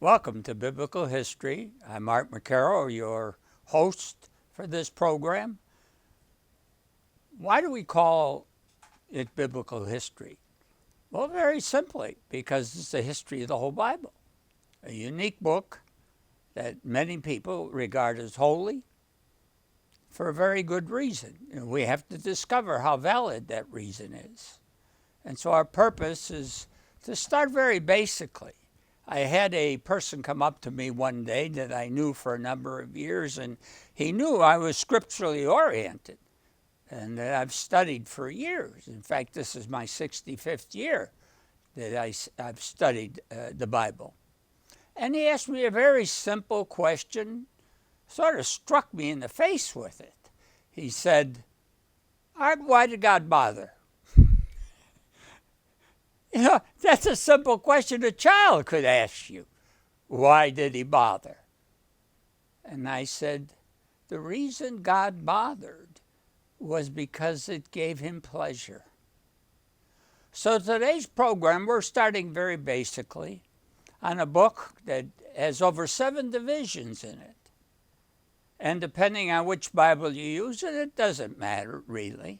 Welcome to Biblical History. I'm Art Mokarow, your host for this program. Why do we call it biblical history? Well, very simply, because it's the history of the whole Bible, a unique book that many people regard as holy for a very good reason. And we have to discover how valid that reason is. And so our purpose is to start very basically. I had a person come up to me one day that I knew for a number of years, and he knew I was scripturally oriented and that I've studied for years. In fact, this is my 65th year that I've studied the Bible. And he asked me a very simple question, sort of struck me in the face with it. He said, "Art, why did God bother?" You know, that's a simple question a child could ask you. Why did he bother? And I said, the reason God bothered was because it gave him pleasure. So today's program, we're starting very basically on a book that has over 7 divisions in it. And depending on which Bible you use, and it doesn't matter really,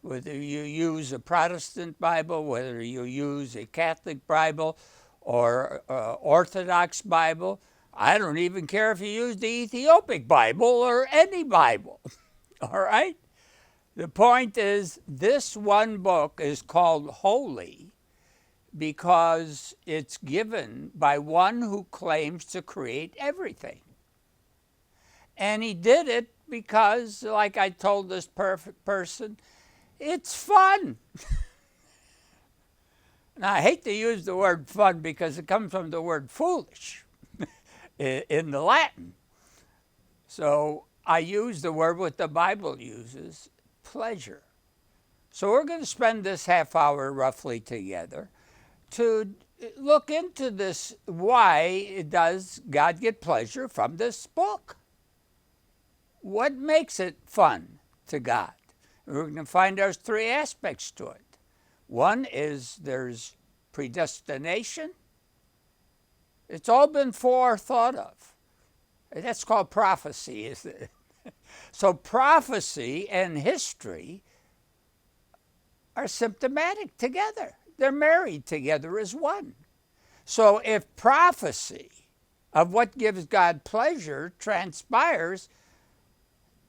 whether you use a Protestant Bible, whether you use a Catholic Bible or Orthodox Bible. I don't even care if you use the Ethiopic Bible or any Bible, all right? The point is, this one book is called holy because it's given by one who claims to create everything. And he did it because, like I told this person, it's fun. Now, I hate to use the word fun because it comes from the word foolish in the Latin. So I use the word what the Bible uses, pleasure. So we're going to spend this half hour roughly together to look into this. Why does God get pleasure from this book? What makes it fun to God? We're going to find there's 3 aspects to it. One is there's predestination. It's all been forethought of. That's called prophecy, isn't it? So prophecy and history are symptomatic together. They're married together as one. So if prophecy of what gives God pleasure transpires,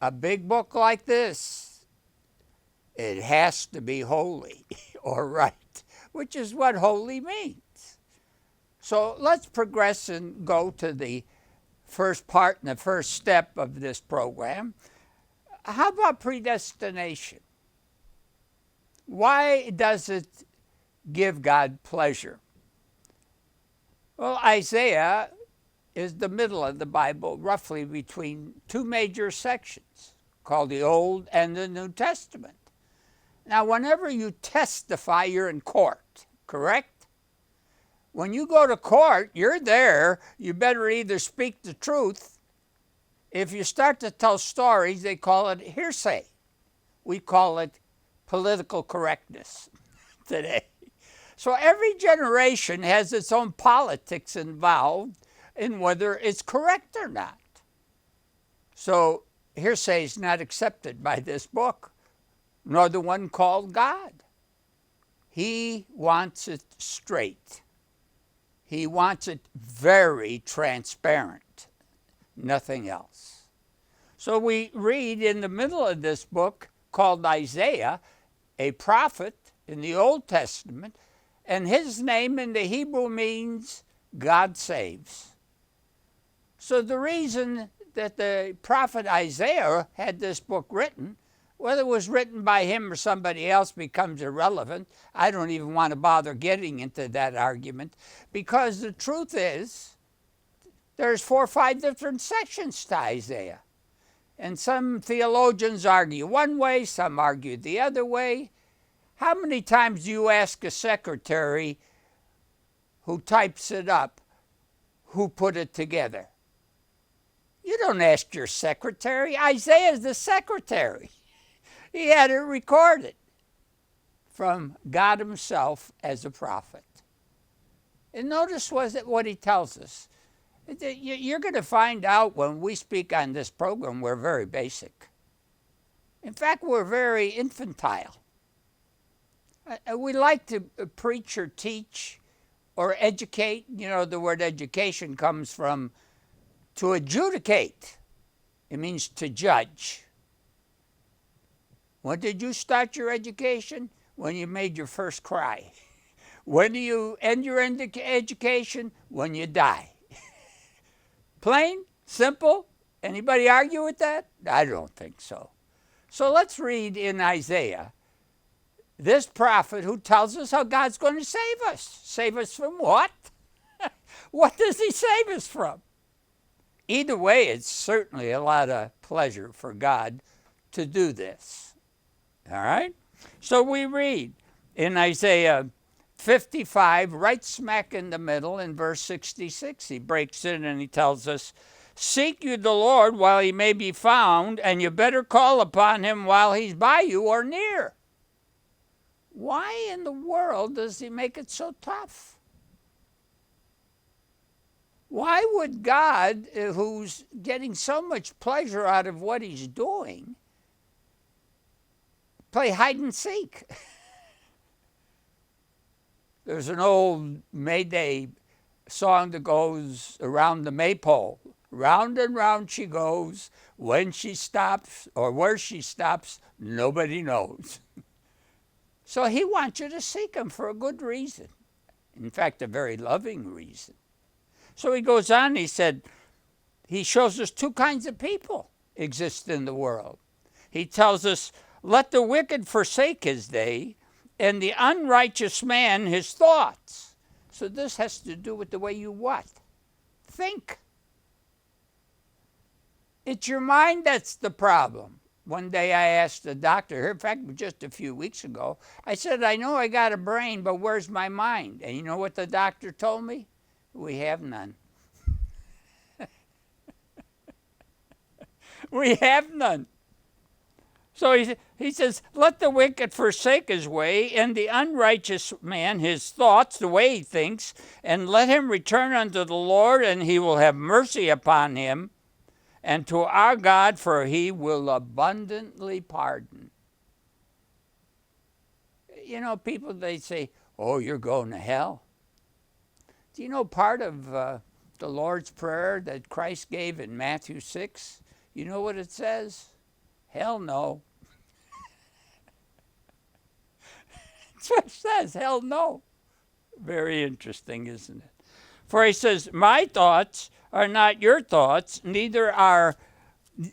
a big book like this, it has to be holy or right, which is what holy means. So let's progress and go to the first part and the first step of this program. How about predestination? Why does it give God pleasure? Well, Isaiah is the middle of the Bible, roughly between 2 major sections called the Old and the New Testament. Now, whenever you testify, you're in court, correct? When you go to court, you're there. You better either speak the truth. If you start to tell stories, they call it hearsay. We call it political correctness today. So every generation has its own politics involved in whether it's correct or not. So hearsay is not accepted by this book, nor the one called God. He wants it straight. He wants it very transparent, nothing else. So we read in the middle of this book called Isaiah, a prophet in the Old Testament, and his name in the Hebrew means God saves. So the reason that the prophet Isaiah had this book written, whether it was written by him or somebody else becomes irrelevant. I don't even want to bother getting into that argument, because the truth is there's 4 or 5 different sections to Isaiah. And some theologians argue one way, some argue the other way. How many times do you ask a secretary who types it up who put it together? You don't ask your secretary. Isaiah's the secretary. He had it recorded from God himself as a prophet. And notice what he tells us. You're going to find out when we speak on this program, we're very basic. In fact, we're very infantile. We like to preach or teach or educate. You know, the word education comes from to adjudicate. It means to judge. When did you start your education? When you made your first cry. When do you end your education? When you die. Plain, simple. Anybody argue with that? I don't think so. So let's read in Isaiah this prophet who tells us how God's going to save us. Save us from what? What does he save us from? Either way, it's certainly a lot of pleasure for God to do this. All right? So we read in Isaiah 55, right smack in the middle, in verse 66, he breaks in and he tells us, "Seek you the Lord while he may be found, and you better call upon him while he's by you or near." Why in the world does he make it so tough? Why would God, who's getting so much pleasure out of what he's doing, play hide and seek? There's an old Mayday song that goes around the maypole. Round and round she goes. When she stops or where she stops, nobody knows. So he wants you to seek him for a good reason. In fact, a very loving reason. So he goes on, he said, he shows us two kinds of people exist in the world. He tells us, let the wicked forsake his day, and the unrighteous man his thoughts. So this has to do with the way you what? Think. It's your mind that's the problem. One day I asked the doctor here, in fact, just a few weeks ago, I said, I know I got a brain, but where's my mind? And you know what the doctor told me? We have none. We have none. So he says, let the wicked forsake his way, and the unrighteous man his thoughts, the way he thinks, and let him return unto the Lord, and he will have mercy upon him, and to our God, for he will abundantly pardon. You know, people, they say, oh, you're going to hell. Do you know part of the Lord's Prayer that Christ gave in Matthew 6? You know what it says? Hell no. That's what it says, hell no. Very interesting, isn't it? For he says, my thoughts are not your thoughts, neither are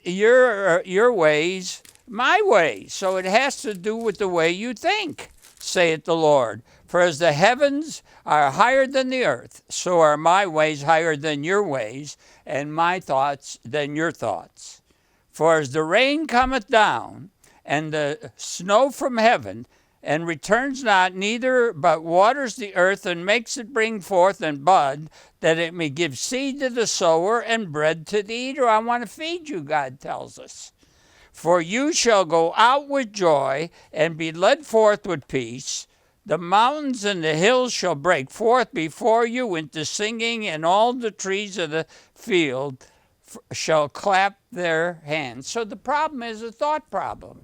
your ways my ways. So it has to do with the way you think, saith the Lord. For as the heavens are higher than the earth, so are my ways higher than your ways, and my thoughts than your thoughts. For as the rain cometh down, and the snow from heaven, and returns not, neither but waters the earth, and makes it bring forth and bud, that it may give seed to the sower and bread to the eater. I want to feed you, God tells us. For you shall go out with joy, and be led forth with peace. The mountains and the hills shall break forth before you into singing, and all the trees of the field shall clap their hands. So the problem is a thought problem.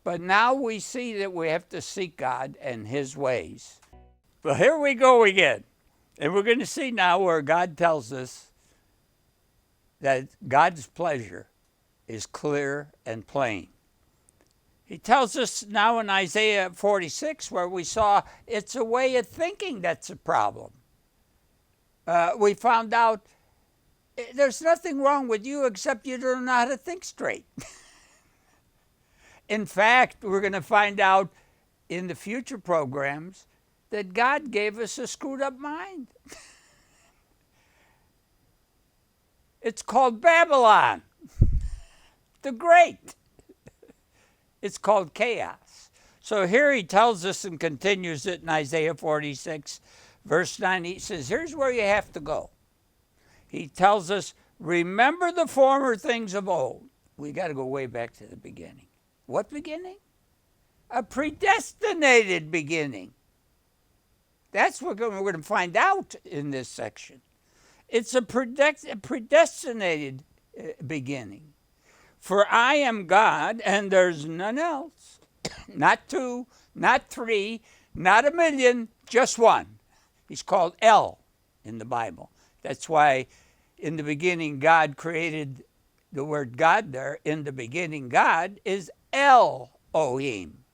But now we see that we have to seek God and his ways. Well, here we go again. And we're going to see now where God tells us that God's pleasure is clear and plain. He tells us now in Isaiah 46, where we saw it's a way of thinking that's a problem. We found out there's nothing wrong with you except you don't know how to think straight. In fact, we're going to find out in the future programs that God gave us a screwed up mind. It's called Babylon the Great. It's called chaos. So here he tells us and continues it in Isaiah 46, verse 9. He says, here's where you have to go. He tells us, remember the former things of old. We got to go way back to the beginning. What beginning? A predestinated beginning. That's what we're going to find out in this section. It's a predestinated beginning. For I am God, and there's none else. Not two, not three, not a million, just one. He's called El in the Bible. That's why in the beginning God created the word God there. In the beginning God is Elohim.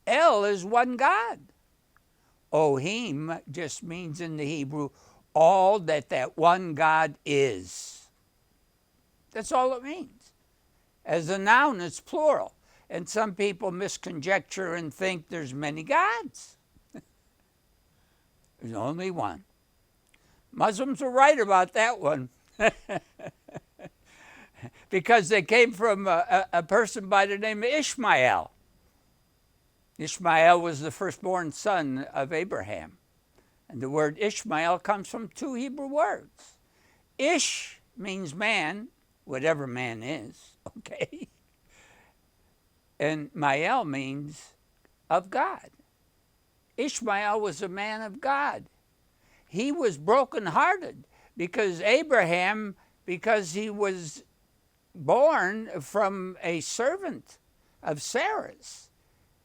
El is one God. Ohim just means in the Hebrew all that one God is. That's all it means. As a noun, it's plural. And some people misconjecture and think there's many gods. There's only one. Muslims are right about that one. Because they came from a person by the name of Ishmael. Ishmael was the firstborn son of Abraham. And the word Ishmael comes from two Hebrew words. Ish means man, whatever man is, okay? And Mael means of God. Ishmael was a man of God. He was brokenhearted because Abraham, because he was born from a servant of Sarah's,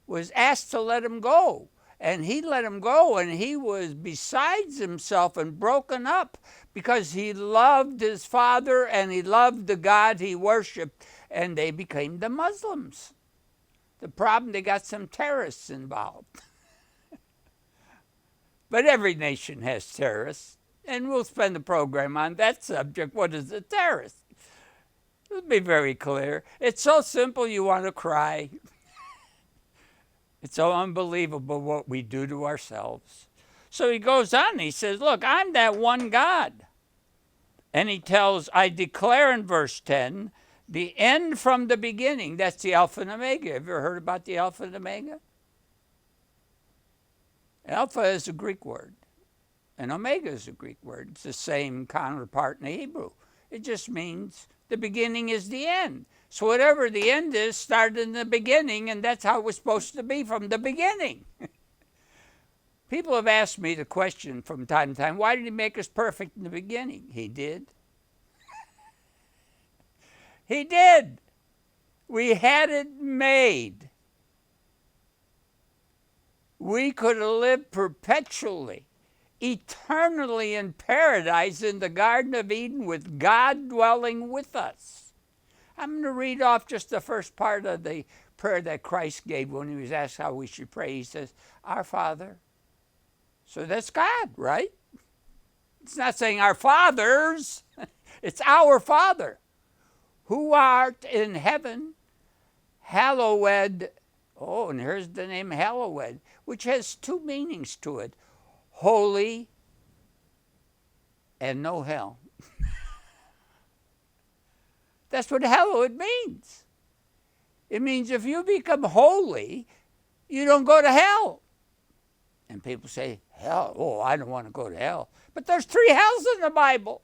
was asked to let him go. And he let him go, and he was besides himself and broken up because he loved his father and he loved the God he worshiped, and they became the Muslims. The problem, they got some terrorists involved. But every nation has terrorists, and we'll spend the program on that subject. What is a terrorist? It'll be very clear. It's so simple you want to cry. It's so unbelievable what we do to ourselves. So he goes on, he says, look, I'm that one God. And he tells, I declare in verse 10, the end from the beginning. That's the Alpha and Omega. Have you ever heard about the Alpha and Omega? Alpha is a Greek word, and Omega is a Greek word. It's the same counterpart in the Hebrew. It just means the beginning is the end. So whatever the end is started in the beginning, and that's how it was supposed to be from the beginning. People have asked me the question from time to time, why did he make us perfect in the beginning? He did. He did. We had it made. We could have lived perpetually, eternally in paradise in the Garden of Eden with God dwelling with us. I'm going to read off just the first part of the prayer that Christ gave when he was asked how we should pray. He says, Our Father. So that's God, right? It's not saying our fathers. It's our Father, who art in heaven, hallowed. Oh, and here's the name hallowed, which has two meanings to it. Holy and no hell. That's what hallowed means. It means if you become holy, you don't go to hell. And people say, hell, oh, I don't want to go to hell. But there's 3 hells in the Bible.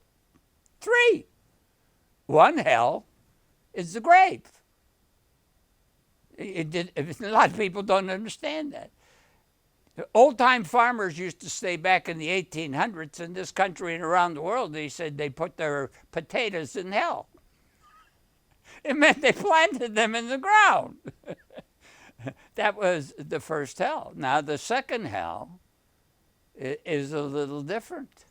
3. One hell is the grave. A lot of people don't understand that. Old-time farmers used to say back in the 1800s in this country and around the world, they said they put their potatoes in hell. It meant they planted them in the ground. That was the first hell. Now, the second hell is a little different.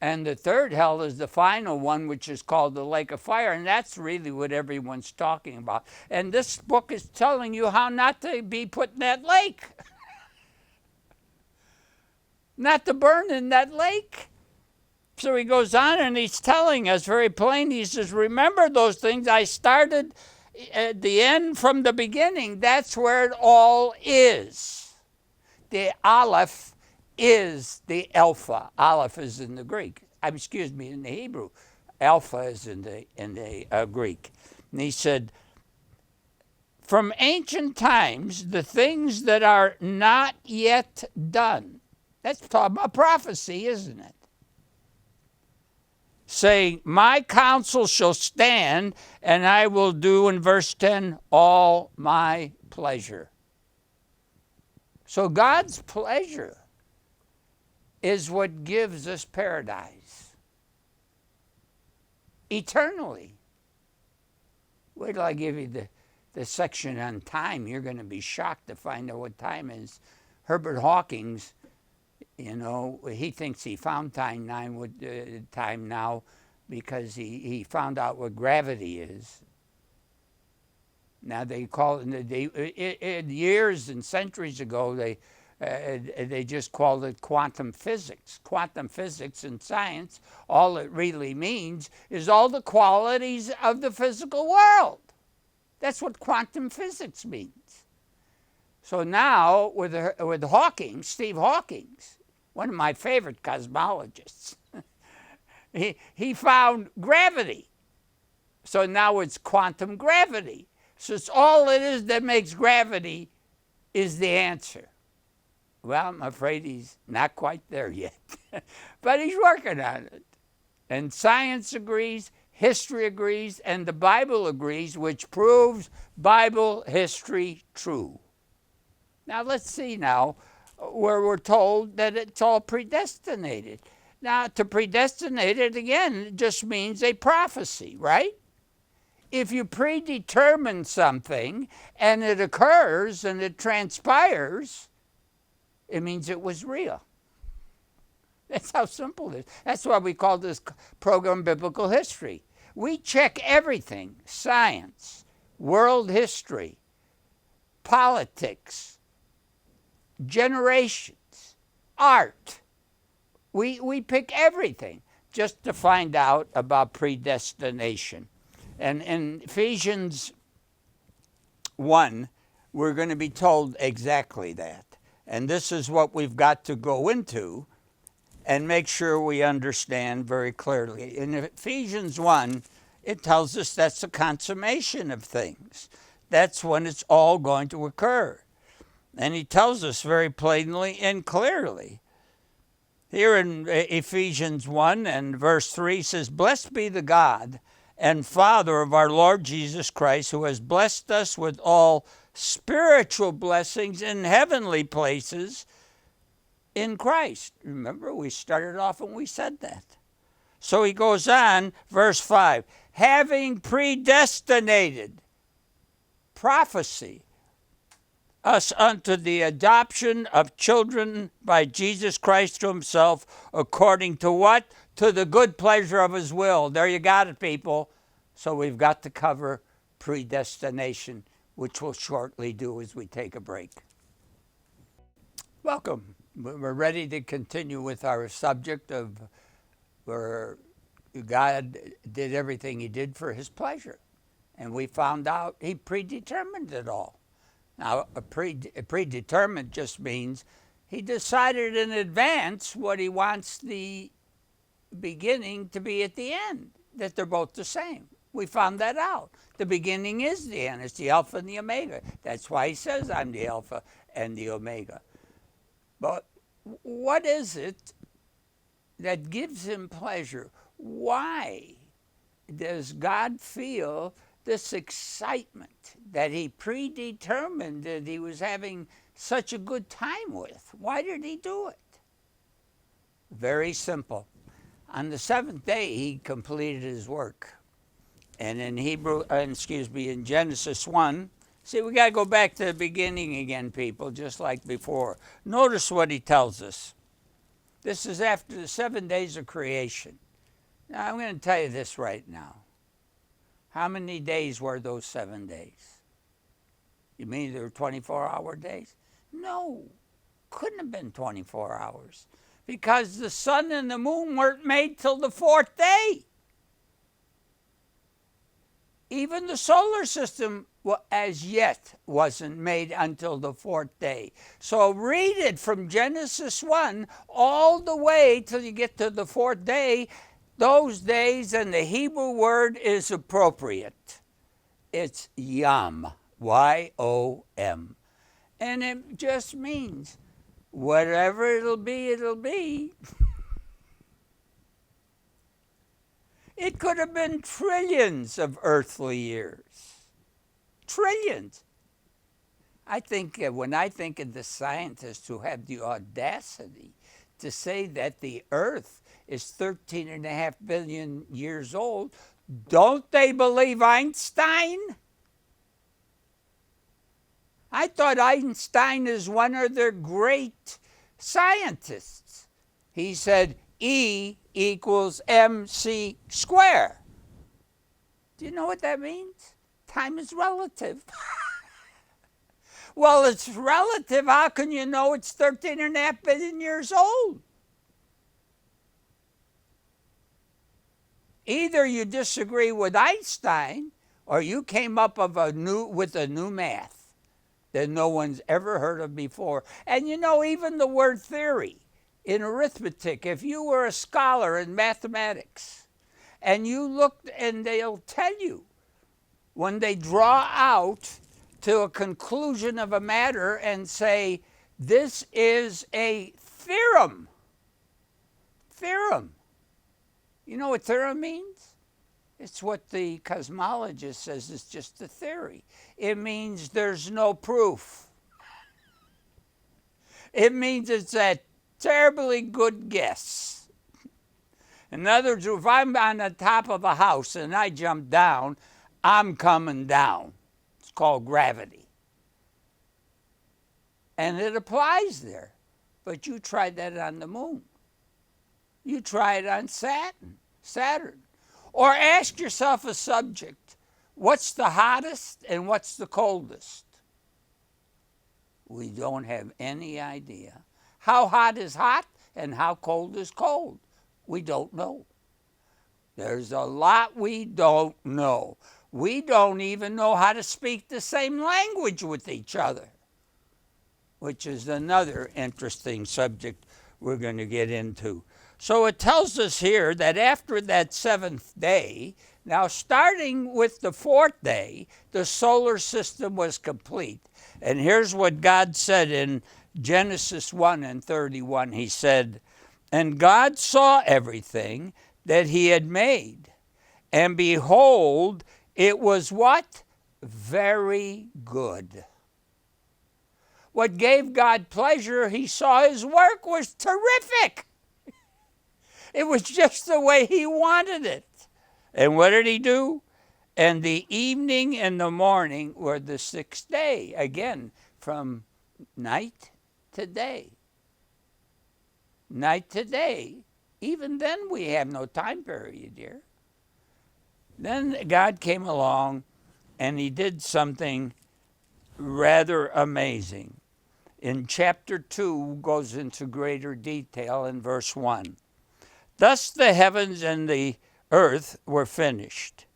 And the third hell is the final one, which is called the lake of fire, and that's really what everyone's talking about. And this book is telling you how not to be put in that lake. Not to burn in that lake. So he goes on and he's telling us very plain. He says, remember those things I started at the end from the beginning. That's where it all is. The Aleph is the Alpha. Aleph is in the Greek. In the Hebrew. Alpha is in the Greek. And he said, from ancient times, the things that are not yet done. That's talking about prophecy, isn't it? Saying, my counsel shall stand, and I will do, in verse 10, all my pleasure. So God's pleasure is what gives us paradise eternally. Wait till I give you the section on time. You're going to be shocked to find out what time is. Herbert Hawkins, he thinks he found time now because he found out what gravity is. Now they call it, years and centuries ago, they just called it quantum physics. Quantum physics in science, all it really means is all the qualities of the physical world. That's what quantum physics means. So now with Hawking, Steve Hawking, one of my favorite cosmologists, he found gravity. So now it's quantum gravity. So it's all it is that makes gravity is the answer. Well, I'm afraid he's not quite there yet, but he's working on it. And science agrees, history agrees, and the Bible agrees, which proves Bible history true. Now let's see now where we're told that it's all predestinated. Now to predestinate it, again, just means a prophecy, right? If you predetermine something and it occurs and it transpires, it means it was real. That's how simple it is. That's why we call this program Biblical History. We check everything: science, world history, politics, generations, art. We pick everything just to find out about predestination. And in Ephesians 1, we're going to be told exactly that. And this is what we've got to go into and make sure we understand very clearly. In Ephesians 1, it tells us that's the consummation of things. That's when it's all going to occur. And he tells us very plainly and clearly. Here in Ephesians 1 and verse 3 says, "Blessed be the God and Father of our Lord Jesus Christ, who has blessed us with all spiritual blessings in heavenly places in Christ." Remember, we started off and we said that. So he goes on, verse 5, "Having predestinated," prophecy, "us unto the adoption of children by Jesus Christ to himself, according to" what? "To the good pleasure of his will." There you got it, people. So we've got to cover predestination, which we'll shortly do as we take a break. Welcome. We're ready to continue with our subject of where God did everything he did for his pleasure. And we found out he predetermined it all. Now, a predetermined just means he decided in advance what he wants the beginning to be at the end, that they're both the same. We found that out. The beginning is the end. It's the Alpha and the Omega. That's why he says, "I'm the Alpha and the Omega." But what is it that gives him pleasure? Why does God feel this excitement that he predetermined that he was having such a good time with? Why did he do it? Very simple. On the seventh day, he completed his work. And in Genesis 1, see, we got to go back to the beginning again, people, just like before. Notice what he tells us. This is after the 7 days of creation. Now, I'm going to tell you this right now. How many days were those 7 days? You mean they were 24-hour days? No, couldn't have been 24 hours. Because the sun and the moon weren't made till the fourth day. Even the solar system as yet wasn't made until the fourth day. So read it from Genesis 1 all the way till you get to the fourth day. Those days, and the Hebrew word is appropriate. It's Yom, Y-O-M. And it just means whatever it'll be, it'll be. It could have been trillions of earthly years. Trillions. I think when I think of the scientists who have the audacity to say that the earth is 13.5 billion years old. Don't they believe Einstein? I thought Einstein is one of their great scientists. He said E equals mc squared. Do you know what that means? Time is relative. Well, it's relative. How can you know it's 13.5 billion years old? Either you disagree with Einstein or you came up with a new math that no one's ever heard of before. And you know, even the word theory in arithmetic, if you were a scholar in mathematics and you looked, and they'll tell you when they draw out to a conclusion of a matter and say, this is a theorem. Theorem. You know what theorem means? It's what the cosmologist says is just a theory. It means there's no proof. It means it's a terribly good guess. In other words, if I'm on the top of a house and I jump down, I'm coming down. It's called gravity. And it applies there. But you tried that on the moon. You try it on Saturn. Or ask yourself a subject. What's the hottest and what's the coldest? We don't have any idea. How hot is hot and how cold is cold? We don't know. There's a lot we don't know. We don't even know how to speak the same language with each other, which is another interesting subject we're going to get into. So it tells us here that after that seventh day, now starting with the fourth day, the solar system was complete. And here's what God said in Genesis 1:31. He said, "And God saw everything that he had made, and behold, it was" what? Very good. What gave God pleasure, he saw his work was terrific. It was just the way he wanted it. And what did he do? And the evening and the morning were the sixth day. Again, from night to day. Night to day. Even then we have no time period here. Then God came along and he did something rather amazing. In chapter 2 goes into greater detail in verse 1. Thus the heavens and the earth were finished,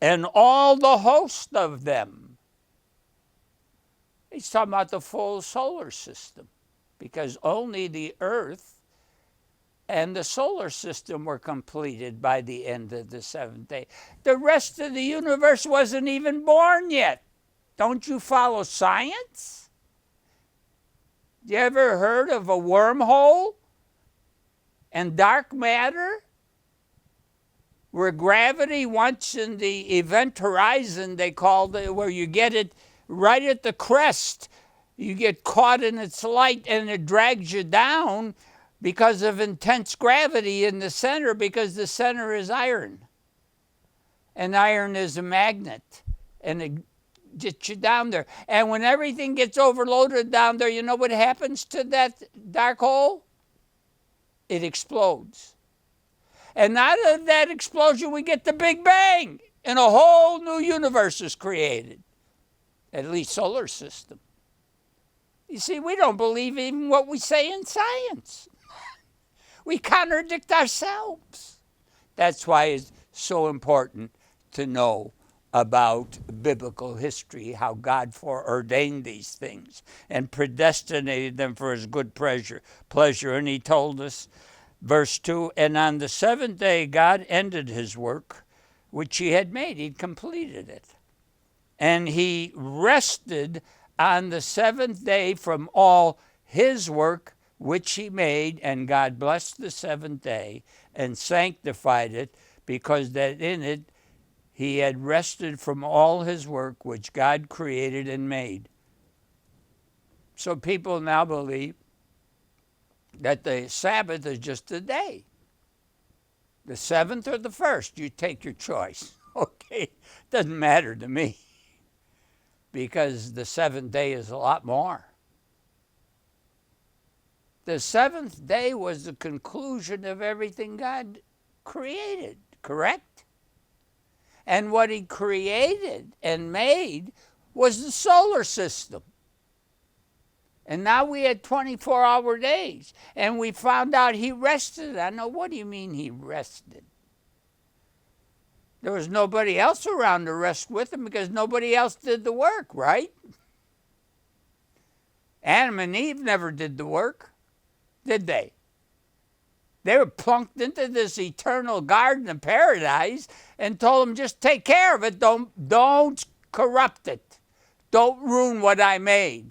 and all the host of them. He's talking about the full solar system, because only the earth and the solar system were completed by the end of the seventh day. The rest of the universe wasn't even born yet. Don't you follow science? You ever heard of a wormhole and dark matter? Where gravity, once in the event horizon, they called it, where you get it right at the crest. You get caught in its light and it drags you down because of intense gravity in the center, because the center is iron. And iron is a magnet. And it gets you down there. And when everything gets overloaded down there, you know what happens to that dark hole? It explodes. And out of that explosion, we get the Big Bang, and a whole new universe is created, at least solar system. You see, we don't believe even what we say in science. We contradict ourselves. That's why it's so important to know about biblical history, how God foreordained these things and predestinated them for his good pleasure. And he told us, verse 2, and on the seventh day God ended his work which he had made. He'd completed it. And he rested on the seventh day from all his work which he made, and God blessed the seventh day and sanctified it, because that in it he had rested from all his work which God created and made. So people now believe that the Sabbath is just a day. The 7th or the 1st, you take your choice. Okay, doesn't matter to me because the 7th day is a lot more. The 7th day was the conclusion of everything God created, correct? And what he created and made was the solar system. And now we had 24-hour days. And we found out he rested. I know, what do you mean he rested? There was nobody else around to rest with him because nobody else did the work, right? Adam and Eve never did the work, did they? They were plunked into this eternal garden of paradise and told them, just take care of it. Don't corrupt it. Don't ruin what I made.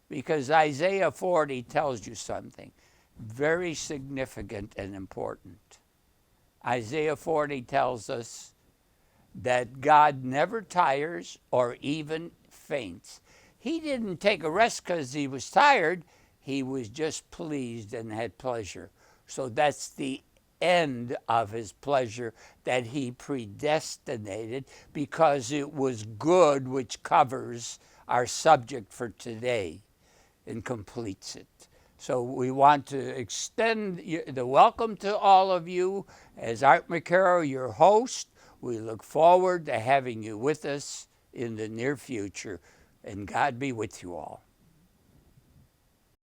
Because Isaiah 40 tells you something very significant and important. Isaiah 40 tells us that God never tires or even faints. He didn't take a rest because he was tired. He was just pleased and had pleasure. So that's the end of his pleasure that he predestinated because it was good, which covers our subject for today and completes it. So we want to extend the welcome to all of you. As Art Mokarow, your host, we look forward to having you with us in the near future. And God be with you all.